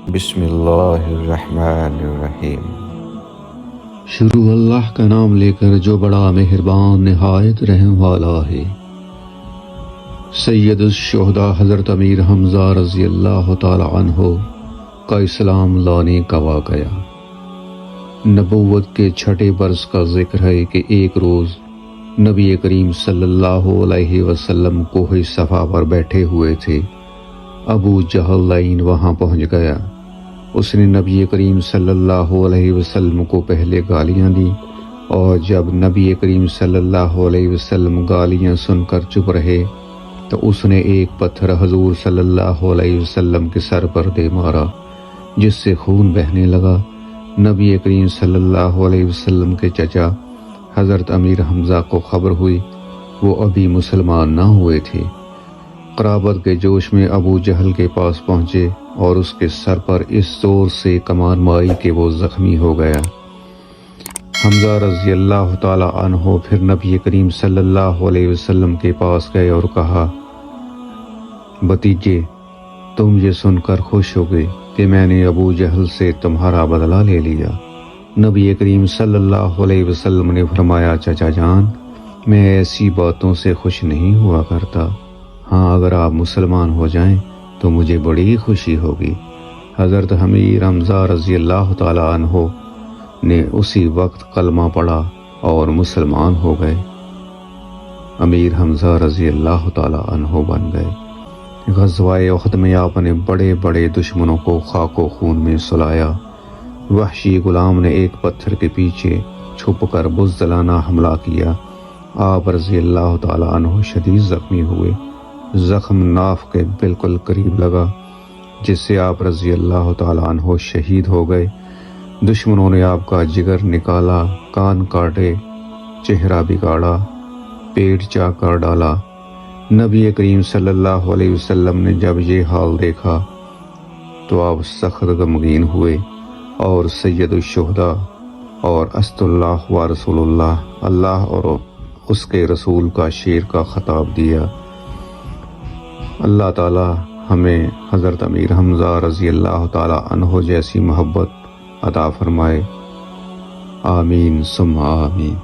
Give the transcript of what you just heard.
بسم اللہ الرحمن الرحیم۔ شروع اللہ کا نام لے کر جو بڑا مہربان نہایت رحم والا ہے۔ سید الشہداء حضرت امیر حمزہ رضی اللہ تعالی عنہ کا اسلام لانے کا واقعہ۔ نبوت کے چھٹے برس کا ذکر ہے کہ ایک روز نبی کریم صلی اللہ علیہ وسلم کوہ صفا پر بیٹھے ہوئے تھے۔ ابو جہل لعین وہاں پہنچ گیا۔ اس نے نبی کریم صلی اللہ علیہ وسلم کو پہلے گالیاں دی، اور جب نبی کریم صلی اللہ علیہ وسلم گالیاں سن کر چپ رہے تو اس نے ایک پتھر حضور صلی اللہ علیہ وسلم کے سر پر دے مارا، جس سے خون بہنے لگا۔ نبی کریم صلی اللہ علیہ وسلم کے چچا حضرت امیر حمزہ کو خبر ہوئی، وہ ابھی مسلمان نہ ہوئے تھے۔ قرابت کے جوش میں ابو جہل کے پاس پہنچے اور اس کے سر پر اس زور سے کمان ماری کہ وہ زخمی ہو گیا۔ حمزہ رضی اللہ تعالی عنہ پھر نبی کریم صلی اللہ علیہ وسلم کے پاس گئے اور کہا، بھتیجے، تم یہ سن کر خوش ہو گئے کہ میں نے ابو جہل سے تمہارا بدلہ لے لیا۔ نبی کریم صلی اللہ علیہ وسلم نے فرمایا، چچا جان، میں ایسی باتوں سے خوش نہیں ہوا کرتا۔ ہاں، اگر آپ مسلمان ہو جائیں تو مجھے بڑی خوشی ہوگی۔ حضرت امیر حمزہ رضی اللہ تعالی عنہ نے اسی وقت کلمہ پڑھا اور مسلمان ہو گئے۔ امیر حمزہ رضی اللہ تعالی عنہ بن گئے۔ غزوہ احد میں آپ نے بڑے بڑے دشمنوں کو خاک و خون میں سلایا۔ وحشی غلام نے ایک پتھر کے پیچھے چھپ کر بزدلانہ حملہ کیا۔ آپ رضی اللہ تعالی عنہ شدید زخمی ہوئے۔ زخم ناف کے بالکل قریب لگا، جس سے آپ رضی اللہ تعالی عنہ شہید ہو گئے۔ دشمنوں نے آپ کا جگر نکالا، کان کاٹے، چہرہ بگاڑا، پیٹ چاک کر ڈالا۔ نبی کریم صلی اللہ علیہ وسلم نے جب یہ حال دیکھا تو آپ سخت غمگین ہوئے اور سید الشہداء اور اسد اللہ و رسول اللہ، اللہ اور اس کے رسول کا شعر کا خطاب دیا۔ اللہ تعالی ہمیں حضرت امیر حمزہ رضی اللہ تعالی عنہ جیسی محبت عطا فرمائے۔ آمین ثم آمین۔